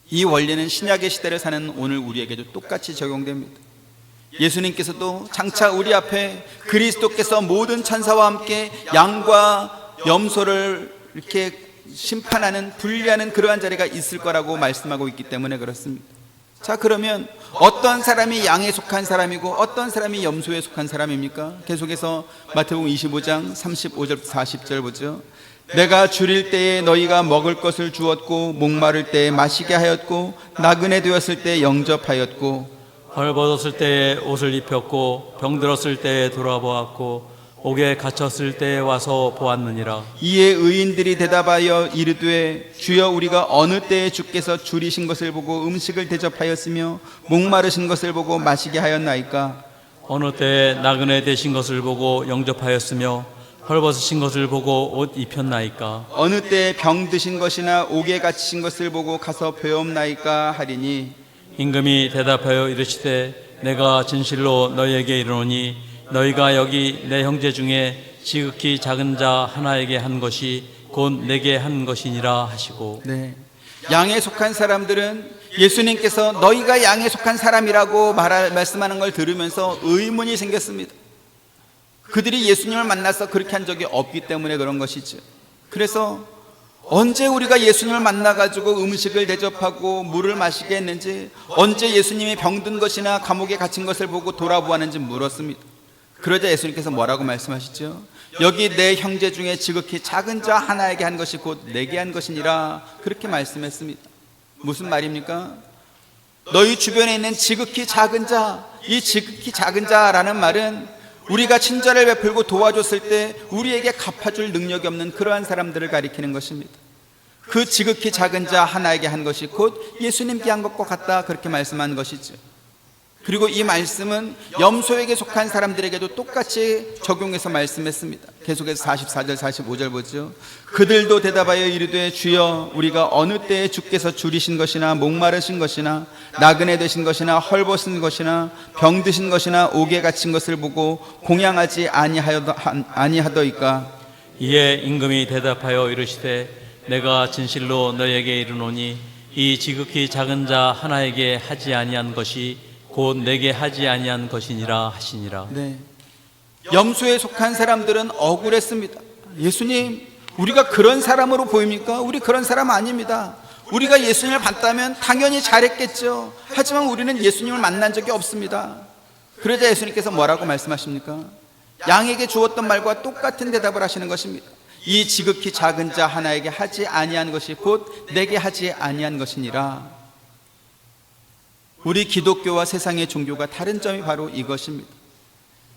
[SPEAKER 1] 이 원리는 신약의 시대를 사는 오늘 우리에게도 똑같이 적용됩니다. 예수님께서도 장차 우리 앞에 그리스도께서 모든 천사와 함께 양과 염소를 이렇게 심판하는 분리하는 그러한 자리가 있을 거라고 말씀하고 있기 때문에 그렇습니다. 자, 그러면 어떤 사람이 양에 속한 사람이고 어떤 사람이 염소에 속한 사람입니까? 계속해서 마태복음 25장 35절부터 40절 보죠. 내가 줄일 때에 너희가 먹을 것을 주었고 목마를 때에 마시게 하였고 나그네 되었을 때 영접하였고
[SPEAKER 2] 헐벗었을 때에 옷을 입혔고 병들었을 때에 돌아보았고 옥에 갇혔을 때에 와서 보았느니라.
[SPEAKER 1] 이에 의인들이 대답하여 이르되 주여 우리가 어느 때에 주께서 줄이신 것을 보고 음식을 대접하였으며 목마르신 것을 보고 마시게 하였나이까?
[SPEAKER 2] 어느 때에 나그네 되신 것을 보고 영접하였으며 헐벗으신 것을 보고 옷 입혔나이까?
[SPEAKER 1] 어느 때에 병 드신 것이나 옥에 갇히신 것을 보고 가서 배움나이까 하리니
[SPEAKER 2] 임금이 대답하여 이르시되 내가 진실로 너희에게 이르노니 너희가 여기 내 형제 중에 지극히 작은 자 하나에게 한 것이 곧 내게 한 것이니라 하시고.
[SPEAKER 1] 네. 양에 속한 사람들은 예수님께서 너희가 양에 속한 사람이라고 말씀하는 걸 들으면서 의문이 생겼습니다. 그들이 예수님을 만나서 그렇게 한 적이 없기 때문에 그런 것이죠. 그래서 언제 우리가 예수님을 만나가지고 음식을 대접하고 물을 마시게 했는지, 언제 예수님이 병든 것이나 감옥에 갇힌 것을 보고 돌아보았는지 물었습니다. 그러자 예수님께서 뭐라고 말씀하시죠? 여기 내 형제 중에 지극히 작은 자 하나에게 한 것이 곧 내게 한 것이니라 그렇게 말씀했습니다. 무슨 말입니까? 너희 주변에 있는 지극히 작은 자, 이 지극히 작은 자라는 말은 우리가 친절을 베풀고 도와줬을 때 우리에게 갚아줄 능력이 없는 그러한 사람들을 가리키는 것입니다. 그 지극히 작은 자 하나에게 한 것이 곧 예수님께 한 것과 같다 그렇게 말씀한 것이죠. 그리고 이 말씀은 염소에게 속한 사람들에게도 똑같이 적용해서 말씀했습니다. 계속해서 44절 45절 보죠. 그들도 대답하여 이르되 주여 우리가 어느 때에 주께서 줄이신 것이나 목마르신 것이나 나그네 되신 것이나 헐벗은 것이나 병드신 것이나 옥에 갇힌 것을 보고 공양하지 아니하더이까.
[SPEAKER 2] 이에 임금이 대답하여 이르시되 내가 진실로 너에게 이르노니 이 지극히 작은 자 하나에게 하지 아니한 것이 곧 내게 하지 아니한 것이니라 하시니라.
[SPEAKER 1] 네. 염소에 속한 사람들은 억울했습니다. 예수님, 우리가 그런 사람으로 보입니까? 우리 그런 사람 아닙니다. 우리가 예수님을 봤다면 당연히 잘했겠죠. 하지만 우리는 예수님을 만난 적이 없습니다. 그러자 예수님께서 뭐라고 말씀하십니까? 양에게 주었던 말과 똑같은 대답을 하시는 것입니다. 이 지극히 작은 자 하나에게 하지 아니한 것이 곧 내게 하지 아니한 것이니라. 우리 기독교와 세상의 종교가 다른 점이 바로 이것입니다.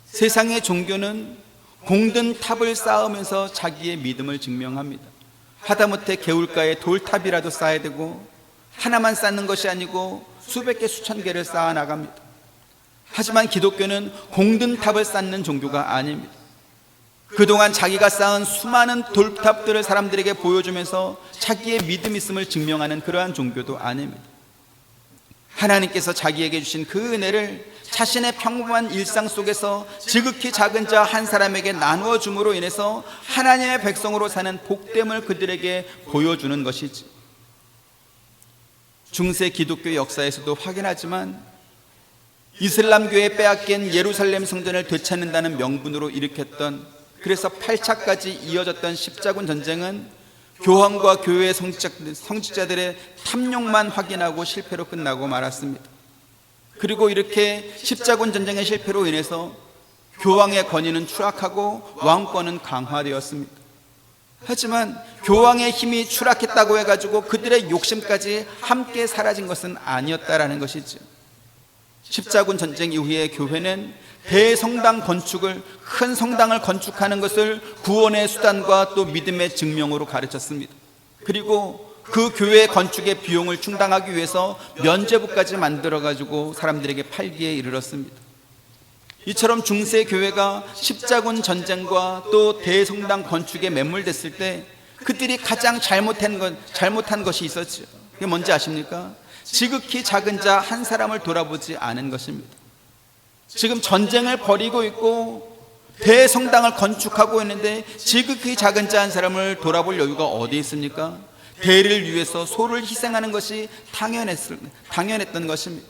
[SPEAKER 1] 세상의 종교는 공든 탑을 쌓으면서 자기의 믿음을 증명합니다. 하다못해 개울가에 돌탑이라도 쌓아야 되고 하나만 쌓는 것이 아니고 수백 개 수천 개를 쌓아 나갑니다. 하지만 기독교는 공든 탑을 쌓는 종교가 아닙니다. 그동안 자기가 쌓은 수많은 돌탑들을 사람들에게 보여주면서 자기의 믿음 있음을 증명하는 그러한 종교도 아닙니다. 하나님께서 자기에게 주신 그 은혜를 자신의 평범한 일상 속에서 지극히 작은 자 한 사람에게 나누어 줌으로 인해서 하나님의 백성으로 사는 복됨을 그들에게 보여주는 것이지. 중세 기독교 역사에서도 확인하지만 이슬람교에 빼앗긴 예루살렘 성전을 되찾는다는 명분으로 일으켰던, 그래서 8차까지 이어졌던 십자군 전쟁은 교황과 교회의 성직자들의 탐욕만 확인하고 실패로 끝나고 말았습니다. 그리고 이렇게 십자군 전쟁의 실패로 인해서 교황의 권위는 추락하고 왕권은 강화되었습니다. 하지만 교황의 힘이 추락했다고 해가지고 그들의 욕심까지 함께 사라진 것은 아니었다라는 것이죠. 십자군 전쟁 이후에 교회는 대성당 건축을, 큰 성당을 건축하는 것을 구원의 수단과 또 믿음의 증명으로 가르쳤습니다. 그리고 그 교회 건축의 비용을 충당하기 위해서 면죄부까지 만들어가지고 사람들에게 팔기에 이르렀습니다. 이처럼 중세 교회가 십자군 전쟁과 또 대성당 건축에 매몰됐을 때 그들이 가장 잘못한 것이 있었죠. 그게 뭔지 아십니까? 지극히 작은 자 한 사람을 돌아보지 않은 것입니다. 지금 전쟁을 벌이고 있고 대성당을 건축하고 있는데 지극히 작은 자 한 사람을 돌아볼 여유가 어디 있습니까? 대를 위해서 소를 희생하는 것이 당연했던 것입니다.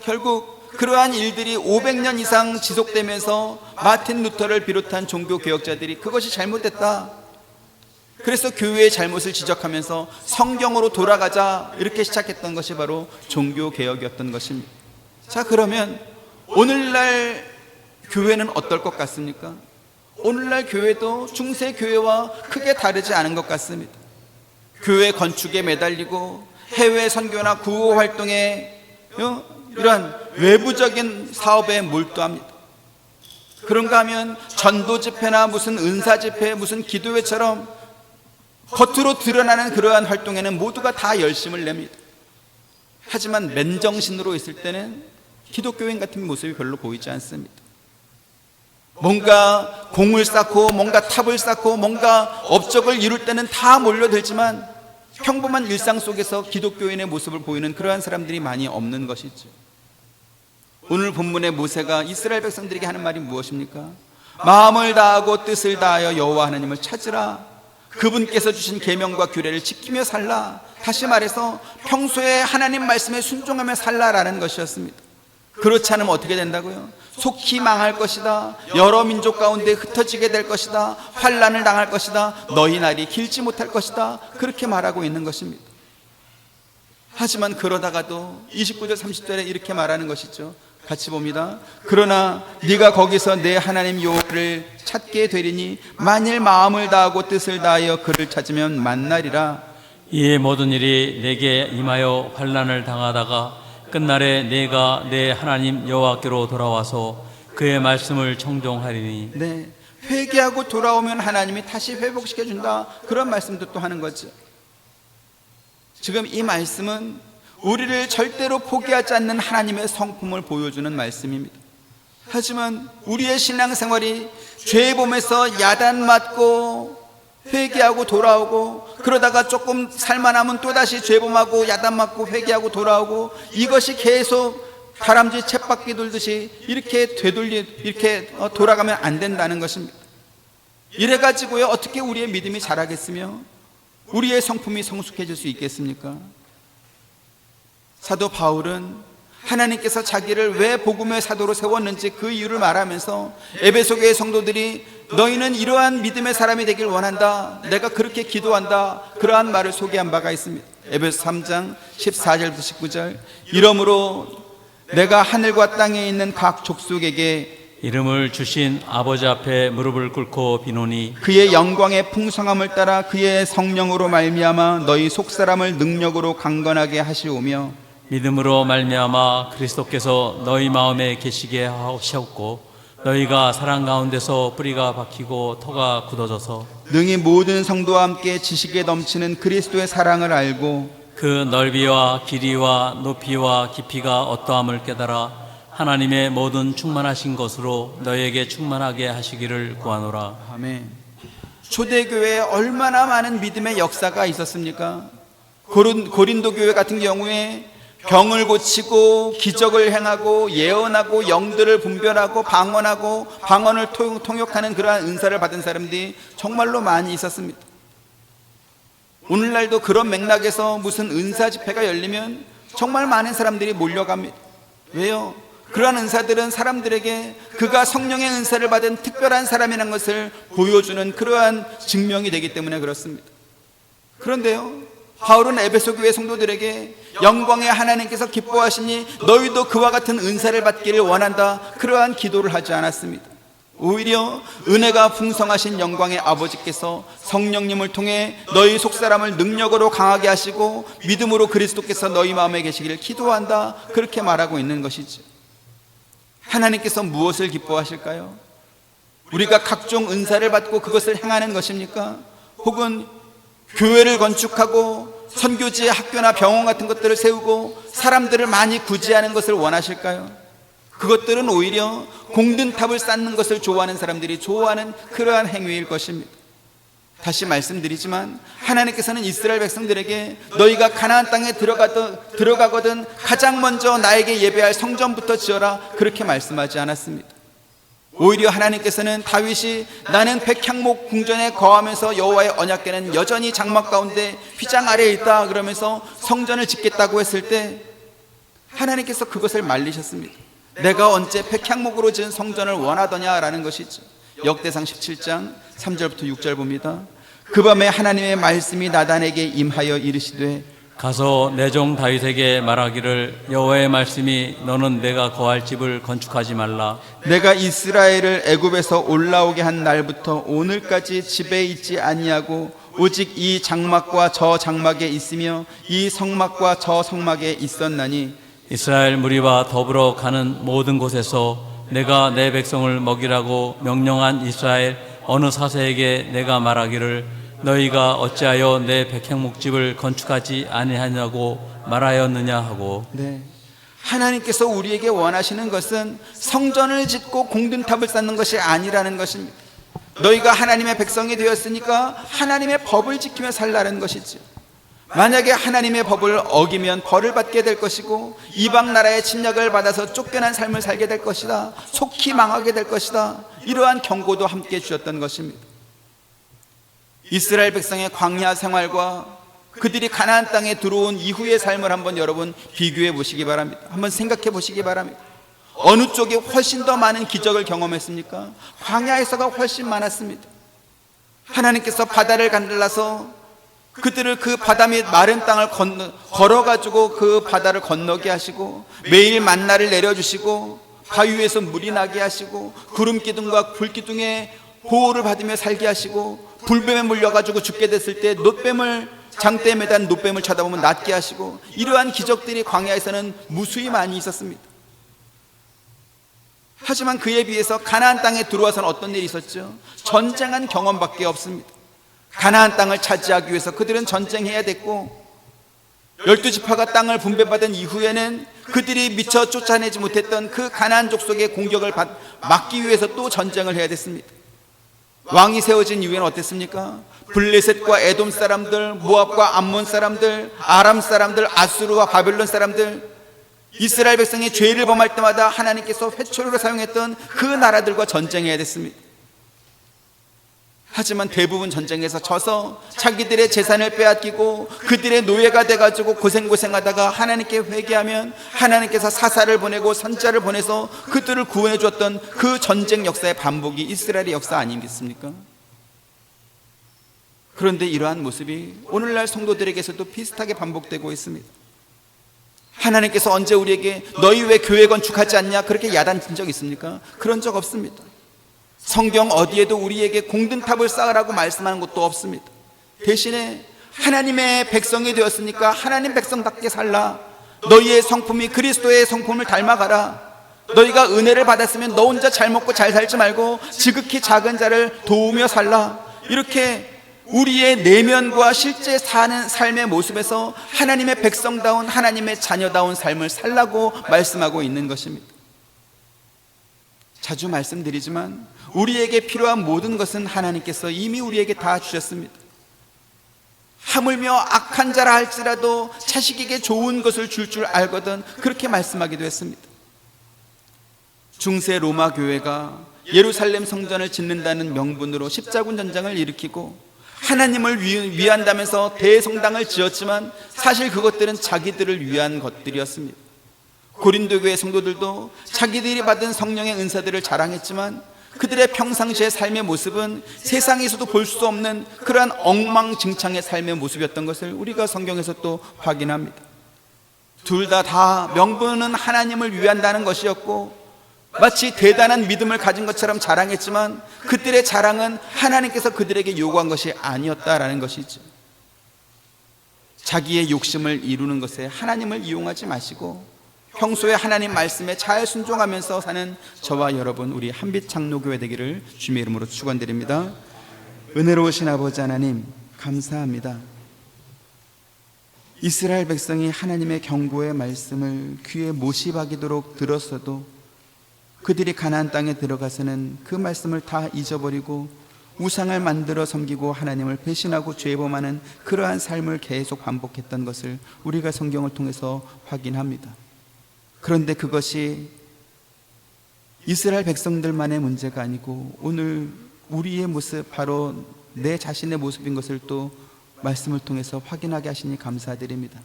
[SPEAKER 1] 결국 그러한 일들이 500년 이상 지속되면서 마틴 루터를 비롯한 종교 개혁자들이 그것이 잘못됐다, 그래서 교회의 잘못을 지적하면서 성경으로 돌아가자, 이렇게 시작했던 것이 바로 종교 개혁이었던 것입니다. 자, 그러면 오늘날 교회는 어떨 것 같습니까? 오늘날 교회도 중세 교회와 크게 다르지 않은 것 같습니다. 교회 건축에 매달리고 해외 선교나 구호 활동에 이런 외부적인 사업에 몰두합니다. 그런가 하면 전도 집회나 무슨 은사 집회, 무슨 기도회처럼 겉으로 드러나는 그러한 활동에는 모두가 다 열심을 냅니다. 하지만 맨정신으로 있을 때는 기독교인 같은 모습이 별로 보이지 않습니다. 뭔가 공을 쌓고 뭔가 탑을 쌓고 뭔가 업적을 이룰 때는 다 몰려들지만 평범한 일상 속에서 기독교인의 모습을 보이는 그러한 사람들이 많이 없는 것이죠. 오늘 본문의 모세가 이스라엘 백성들에게 하는 말이 무엇입니까? 마음을 다하고 뜻을 다하여 여호와 하나님을 찾으라. 그분께서 주신 계명과 규례를 지키며 살라. 다시 말해서 평소에 하나님 말씀에 순종하며 살라라는 것이었습니다. 그렇지 않으면 어떻게 된다고요? 속히 망할 것이다. 여러 민족 가운데 흩어지게 될 것이다. 환난을 당할 것이다. 너희 날이 길지 못할 것이다. 그렇게 말하고 있는 것입니다. 하지만 그러다가도 29절 30절에 이렇게 말하는 것이죠. 같이 봅니다. 그러나 네가 거기서 내 하나님 여호와를 찾게 되리니 만일 마음을 다하고 뜻을 다하여 그를 찾으면 만나리라.
[SPEAKER 2] 이에 모든 일이 내게 임하여 환난을 당하다가 끝날에 내가 내 하나님 여호와께로 돌아와서 그의 말씀을 청종하리니.
[SPEAKER 1] 네, 회개하고 돌아오면 하나님이 다시 회복시켜준다, 그런 말씀도 또 하는 거죠. 지금 이 말씀은 우리를 절대로 포기하지 않는 하나님의 성품을 보여주는 말씀입니다. 하지만 우리의 신앙생활이 죄의 봄에서 야단 맞고 회개하고 돌아오고, 그러다가 조금 살만하면 또다시 죄범하고 야단 맞고 회개하고 돌아오고, 이것이 계속 다람쥐 쳇바퀴 돌듯이 이렇게 돌아가면 안 된다는 것입니다. 이래가지고요, 어떻게 우리의 믿음이 자라겠으며 우리의 성품이 성숙해질 수 있겠습니까? 사도 바울은 하나님께서 자기를 왜 복음의 사도로 세웠는지 그 이유를 말하면서 에베소 교회 성도들이 너희는 이러한 믿음의 사람이 되길 원한다, 내가 그렇게 기도한다, 그러한 말을 소개한 바가 있습니다. 에베소 3장 14절부터 19절, 이러므로 내가 하늘과 땅에 있는 각 족속에게
[SPEAKER 2] 이름을 주신 아버지 앞에 무릎을 꿇고 비노니
[SPEAKER 1] 그의 영광의 풍성함을 따라 그의 성령으로 말미암아 너희 속사람을 능력으로 강건하게 하시오며
[SPEAKER 2] 믿음으로 말미암아 그리스도께서 너희 마음에 계시게 하셨고 너희가 사랑 가운데서 뿌리가 박히고 터가 굳어져서
[SPEAKER 1] 능히 모든 성도와 함께 지식에 넘치는 그리스도의 사랑을 알고
[SPEAKER 2] 그 넓이와 길이와 높이와 깊이가 어떠함을 깨달아 하나님의 모든 충만하신 것으로 너희에게 충만하게 하시기를 구하노라.
[SPEAKER 1] 아멘. 초대교회에 얼마나 많은 믿음의 역사가 있었습니까? 고린도 교회 같은 경우에 병을 고치고 기적을 행하고 예언하고 영들을 분별하고 방언을 통역하는 그러한 은사를 받은 사람들이 정말로 많이 있었습니다. 오늘날도 그런 맥락에서 무슨 은사 집회가 열리면 정말 많은 사람들이 몰려갑니다. 왜요? 그러한 은사들은 사람들에게 그가 성령의 은사를 받은 특별한 사람이라는 것을 보여주는 그러한 증명이 되기 때문에 그렇습니다. 그런데요, 바울은 에베소 교회 성도들에게 영광의 하나님께서 기뻐하시니 너희도 그와 같은 은사를 받기를 원한다, 그러한 기도를 하지 않았습니다. 오히려 은혜가 풍성하신 영광의 아버지께서 성령님을 통해 너희 속사람을 능력으로 강하게 하시고 믿음으로 그리스도께서 너희 마음에 계시기를 기도한다, 그렇게 말하고 있는 것이죠. 하나님께서 무엇을 기뻐하실까요? 우리가 각종 은사를 받고 그것을 행하는 것입니까? 혹은 교회를 건축하고 선교지 학교나 병원 같은 것들을 세우고 사람들을 많이 구제하는 것을 원하실까요? 그것들은 오히려 공든탑을 쌓는 것을 좋아하는 사람들이 좋아하는 그러한 행위일 것입니다. 다시 말씀드리지만 하나님께서는 이스라엘 백성들에게 너희가 가나안 땅에 들어가거든 가장 먼저 나에게 예배할 성전부터 지어라, 그렇게 말씀하지 않았습니다. 오히려 하나님께서는 다윗이 나는 백향목 궁전에 거하면서 여호와의 언약궤는 여전히 장막 가운데 휘장 아래에 있다 그러면서 성전을 짓겠다고 했을 때 하나님께서 그것을 말리셨습니다. 내가 언제 백향목으로 지은 성전을 원하더냐라는 것이죠. 역대상 17장 3절부터 6절 봅니다. 그 밤에 하나님의 말씀이 나단에게 임하여 이르시되
[SPEAKER 2] 가서 내 종 다윗에게 말하기를 여호와의 말씀이 너는 내가 거할 집을 건축하지 말라.
[SPEAKER 1] 내가 이스라엘을 애굽에서 올라오게 한 날부터 오늘까지 집에 있지 아니하고 오직 이 장막과 저 장막에 있으며 이 성막과 저 성막에 있었나니
[SPEAKER 2] 이스라엘 무리와 더불어 가는 모든 곳에서 내가 내 백성을 먹이라고 명령한 이스라엘 어느 사세에게 내가 말하기를 너희가 어찌하여 내 백향목집을 건축하지 아니하냐고 말하였느냐 하고.
[SPEAKER 1] 네, 하나님께서 우리에게 원하시는 것은 성전을 짓고 공든탑을 쌓는 것이 아니라는 것입니다. 너희가 하나님의 백성이 되었으니까 하나님의 법을 지키며 살라는 것이죠. 만약에 하나님의 법을 어기면 벌을 받게 될 것이고 이방 나라의 침략을 받아서 쫓겨난 삶을 살게 될 것이다, 속히 망하게 될 것이다, 이러한 경고도 함께 주셨던 것입니다. 이스라엘 백성의 광야 생활과 그들이 가나안 땅에 들어온 이후의 삶을 한번 여러분 비교해 보시기 바랍니다. 한번 생각해 보시기 바랍니다. 어느 쪽에 훨씬 더 많은 기적을 경험했습니까? 광야에서가 훨씬 많았습니다. 하나님께서 바다를 갈라서 그들을 그 바다 및 마른 땅을 걸어가지고 그 바다를 건너게 하시고 매일 만나를 내려주시고 바위 위에서 물이 나게 하시고 구름 기둥과 불 기둥에 보호를 받으며 살게 하시고 불뱀에 물려가지고 죽게 됐을 때 장대에 매단 놋뱀을 쳐다보면 낫게 하시고, 이러한 기적들이 광야에서는 무수히 많이 있었습니다. 하지만 그에 비해서 가나안 땅에 들어와서는 어떤 일이 있었죠? 전쟁한 경험밖에 없습니다. 가나안 땅을 차지하기 위해서 그들은 전쟁해야 됐고 12지파가 땅을 분배받은 이후에는 그들이 미처 쫓아내지 못했던 그 가나안 족속의 공격을 막기 위해서 또 전쟁을 해야 됐습니다. 왕이 세워진 이후에는 어땠습니까? 블레셋과 에돔 사람들, 모압과 암몬 사람들, 아람 사람들, 아수르와 바벨론 사람들, 이스라엘 백성이 죄를 범할 때마다 하나님께서 회초리로 사용했던 그 나라들과 전쟁해야 됐습니다. 하지만 대부분 전쟁에서 져서 자기들의 재산을 빼앗기고 그들의 노예가 돼가지고 고생하다가 하나님께 회개하면 하나님께서 사사를 보내고 선지자를 보내서 그들을 구원해 주었던 그 전쟁 역사의 반복이 이스라엘의 역사 아니겠습니까? 그런데 이러한 모습이 오늘날 성도들에게서도 비슷하게 반복되고 있습니다. 하나님께서 언제 우리에게 너희 왜 교회 건축하지 않냐 그렇게 야단친 적 있습니까? 그런 적 없습니다. 성경 어디에도 우리에게 공든탑을 쌓으라고 말씀하는 것도 없습니다. 대신에 하나님의 백성이 되었으니까 하나님 백성답게 살라. 너희의 성품이 그리스도의 성품을 닮아가라. 너희가 은혜를 받았으면 너 혼자 잘 먹고 잘 살지 말고 지극히 작은 자를 도우며 살라. 이렇게 우리의 내면과 실제 사는 삶의 모습에서 하나님의 백성다운 하나님의 자녀다운 삶을 살라고 말씀하고 있는 것입니다. 자주 말씀드리지만 우리에게 필요한 모든 것은 하나님께서 이미 우리에게 다 주셨습니다. 하물며 악한 자라 할지라도 자식에게 좋은 것을 줄 알거든 그렇게 말씀하기도 했습니다. 중세 로마 교회가 예루살렘 성전을 짓는다는 명분으로 십자군 전쟁을 일으키고 하나님을 위한다면서 대성당을 지었지만 사실 그것들은 자기들을 위한 것들이었습니다. 고린도 교회 성도들도 자기들이 받은 성령의 은사들을 자랑했지만 그들의 평상시의 삶의 모습은 세상에서도 볼 수 없는 그러한 엉망진창의 삶의 모습이었던 것을 우리가 성경에서 또 확인합니다. 둘 다 명분은 하나님을 위한다는 것이었고 마치 대단한 믿음을 가진 것처럼 자랑했지만 그들의 자랑은 하나님께서 그들에게 요구한 것이 아니었다라는 것이죠. 자기의 욕심을 이루는 것에 하나님을 이용하지 마시고 평소에 하나님 말씀에 잘 순종하면서 사는 저와 여러분 우리 한빛 장로교회 되기를 주님의 이름으로 축원드립니다. 은혜로우신 아버지 하나님 감사합니다. 이스라엘 백성이 하나님의 경고의 말씀을 귀에 못이 박이도록 들었어도 그들이 가나안 땅에 들어가서는 그 말씀을 다 잊어버리고 우상을 만들어 섬기고 하나님을 배신하고 죄범하는 그러한 삶을 계속 반복했던 것을 우리가 성경을 통해서 확인합니다. 그런데 그것이 이스라엘 백성들만의 문제가 아니고 오늘 우리의 모습, 바로 내 자신의 모습인 것을 또 말씀을 통해서 확인하게 하시니 감사드립니다.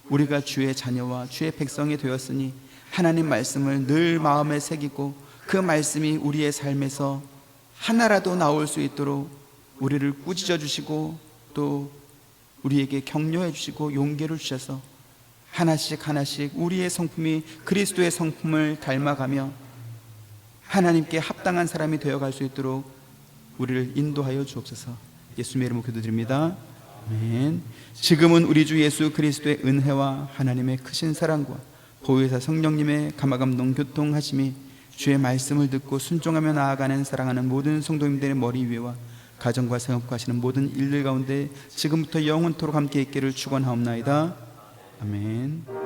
[SPEAKER 1] 우리가 주의 자녀와 주의 백성이 되었으니 하나님 말씀을 늘 마음에 새기고 그 말씀이 우리의 삶에서 하나라도 나올 수 있도록 우리를 꾸짖어 주시고 또 우리에게 격려해 주시고 용기를 주셔서 하나씩 하나씩 우리의 성품이 그리스도의 성품을 닮아가며 하나님께 합당한 사람이 되어갈 수 있도록 우리를 인도하여 주옵소서. 예수님의 이름으로 기도드립니다. 아멘. 지금은 우리 주 예수 그리스도의 은혜와 하나님의 크신 사랑과 보혜사 성령님의 감화감동 교통하심이 주의 말씀을 듣고 순종하며 나아가는 사랑하는 모든 성도님들의 머리 위에와 가정과 생업과 하시는 모든 일들 가운데 지금부터 영원토록 함께 있기를 축원하옵나이다. 아멘.